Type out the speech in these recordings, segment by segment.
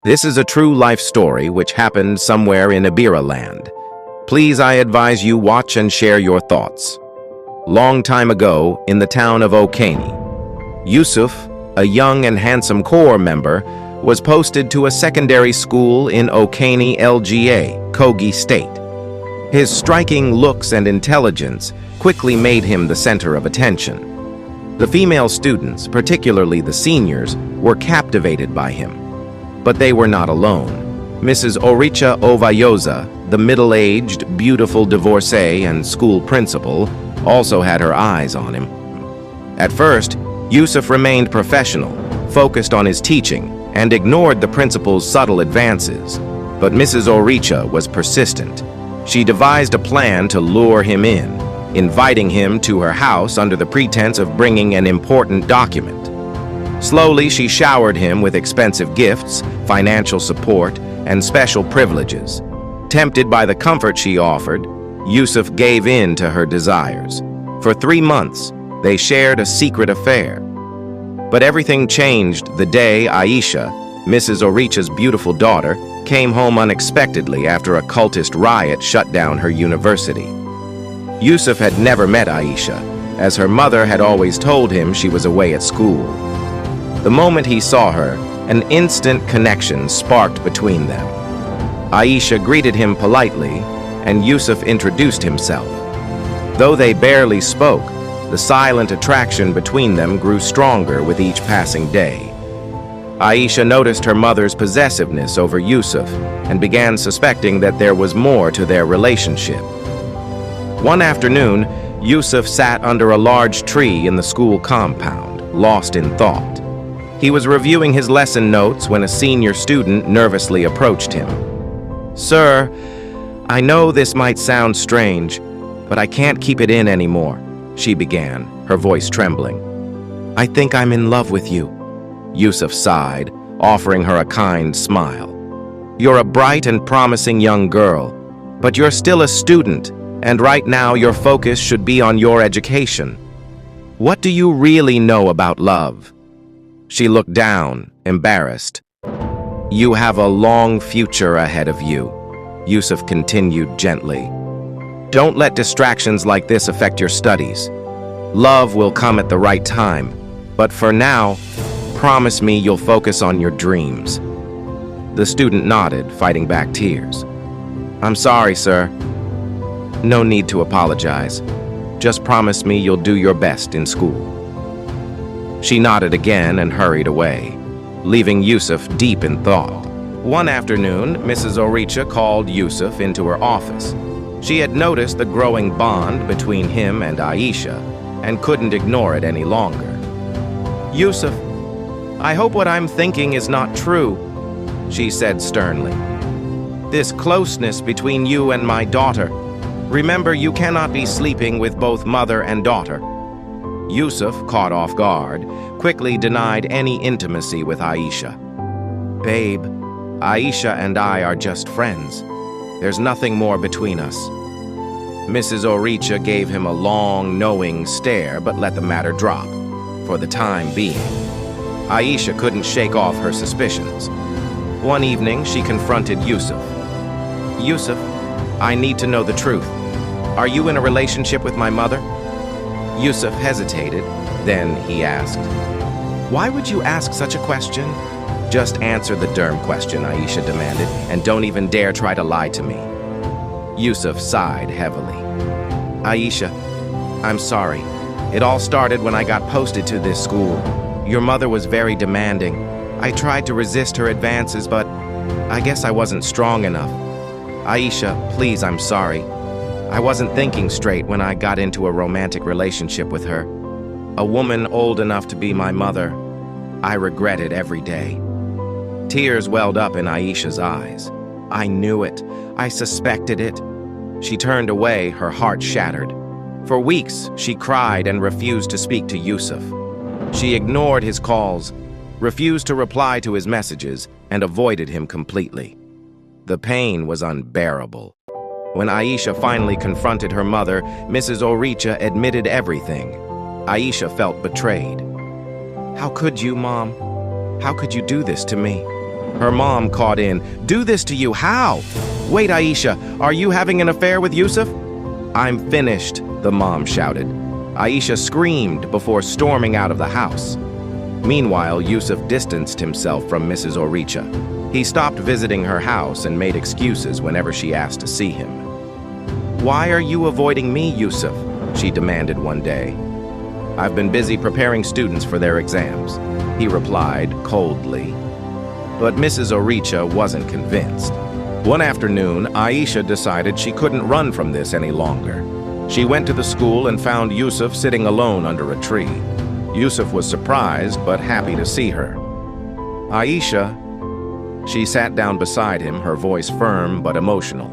This is a true life story which happened somewhere in Ibira land. Please, I advise you watch and share your thoughts. Long time ago, in the town of Okani, Yusuf, a young and handsome corps member, was posted to a secondary school in Okani, LGA, Kogi State. His striking looks and intelligence quickly made him the center of attention. The female students, particularly the seniors, were captivated by him. But they were not alone. Mrs. Oricha Ovayoza, the middle-aged, beautiful divorcee and school principal, also had her eyes on him. At first, Yusuf remained professional, focused on his teaching, and ignored the principal's subtle advances. But Mrs. Oricha was persistent. She devised a plan to lure him in, inviting him to her house under the pretense of bringing an important document. Slowly, she showered him with expensive gifts, financial support, and special privileges. Tempted by the comfort she offered, Yusuf gave in to her desires. For 3 months, they shared a secret affair. But everything changed the day Aisha, Mrs. Oricha's beautiful daughter, came home unexpectedly after a cultist riot shut down her university. Yusuf had never met Aisha, as her mother had always told him she was away at school. The moment he saw her, an instant connection sparked between them. Aisha greeted him politely, and Yusuf introduced himself. Though they barely spoke, the silent attraction between them grew stronger with each passing day. Aisha noticed her mother's possessiveness over Yusuf and began suspecting that there was more to their relationship. One afternoon, Yusuf sat under a large tree in the school compound, lost in thought. He was reviewing his lesson notes when a senior student nervously approached him. "Sir, I know this might sound strange, but I can't keep it in anymore," she began, her voice trembling. "I think I'm in love with you." Yusuf sighed, offering her a kind smile. "You're a bright and promising young girl, but you're still a student, and right now your focus should be on your education. What do you really know about love?" She looked down, embarrassed. "You have a long future ahead of you," Yusuf continued gently. "Don't let distractions like this affect your studies. Love will come at the right time, but for now, promise me you'll focus on your dreams." The student nodded, fighting back tears. "I'm sorry, sir." "No need to apologize. Just promise me you'll do your best in school." She nodded again and hurried away, leaving Yusuf deep in thought. One afternoon, Mrs. Oricha called Yusuf into her office. She had noticed the growing bond between him and Aisha and couldn't ignore it any longer. "Yusuf, I hope what I'm thinking is not true," she said sternly. "This closeness between you and my daughter. Remember, you cannot be sleeping with both mother and daughter." Yusuf, caught off guard, quickly denied any intimacy with Aisha. "Babe, Aisha and I are just friends. There's nothing more between us." Mrs. Oricha gave him a long, knowing stare but let the matter drop, for the time being. Aisha couldn't shake off her suspicions. One evening, she confronted Yusuf. "Yusuf, I need to know the truth. Are you in a relationship with my mother?" Yusuf hesitated, then he asked, "Why would you ask such a question?" "Just answer the derm question," Aisha demanded, "and don't even dare try to lie to me." Yusuf sighed heavily. "Aisha, I'm sorry. It all started when I got posted to this school. Your mother was very demanding. I tried to resist her advances, but I guess I wasn't strong enough. Aisha, please, I'm sorry. I wasn't thinking straight when I got into a romantic relationship with her. A woman old enough to be my mother. I regret it every day." Tears welled up in Aisha's eyes. "I knew it. I suspected it." She turned away, her heart shattered. For weeks, she cried and refused to speak to Yusuf. She ignored his calls, refused to reply to his messages, and avoided him completely. The pain was unbearable. When Aisha finally confronted her mother, Mrs. Oricha admitted everything. Aisha felt betrayed. "How could you, Mom? How could you do this to me?" Her mom caught in. "Do this to you? How? Wait, Aisha, are you having an affair with Yusuf?" "I'm finished," the mom shouted. Aisha screamed before storming out of the house. Meanwhile, Yusuf distanced himself from Mrs. Oricha. He stopped visiting her house and made excuses whenever she asked to see him. "Why are you avoiding me, Yusuf?" she demanded one day. "I've been busy preparing students for their exams," he replied coldly. But Mrs. Oricha wasn't convinced. One afternoon, Aisha decided she couldn't run from this any longer. She went to the school and found Yusuf sitting alone under a tree. Yusuf was surprised but happy to see her. "Aisha," she sat down beside him, her voice firm but emotional.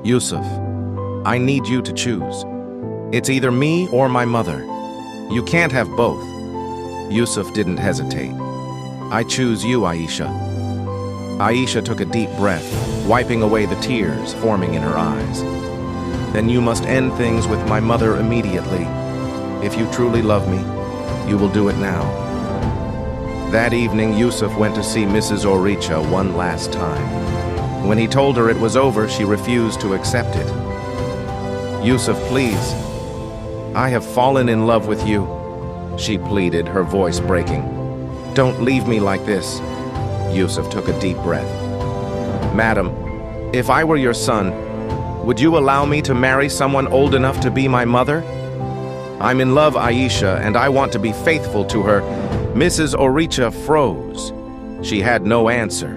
"Yusuf, I need you to choose. It's either me or my mother. You can't have both." Yusuf didn't hesitate. "I choose you, Aisha." Aisha took a deep breath, wiping away the tears forming in her eyes. "Then you must end things with my mother immediately. If you truly love me, you will do it now." That evening, Yusuf went to see Mrs. Oricha one last time. When he told her it was over, she refused to accept it. "Yusuf, please. I have fallen in love with you," she pleaded, her voice breaking. "Don't leave me like this." Yusuf took a deep breath. "Madam, if I were your son, would you allow me to marry someone old enough to be my mother? I'm in love, Aisha, and I want to be faithful to her." Mrs. Oricha froze. She had no answer.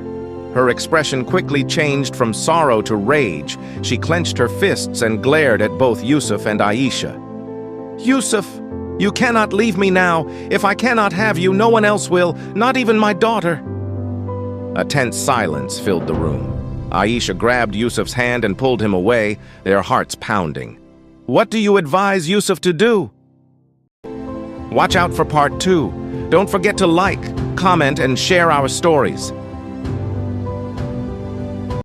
Her expression quickly changed from sorrow to rage. She clenched her fists and glared at both Yusuf and Aisha. "Yusuf, you cannot leave me now. If I cannot have you, no one else will, not even my daughter." A tense silence filled the room. Aisha grabbed Yusuf's hand and pulled him away, their hearts pounding. "What do you advise Yusuf to do?" Watch out for part 2. Don't forget to like, comment, and share our stories.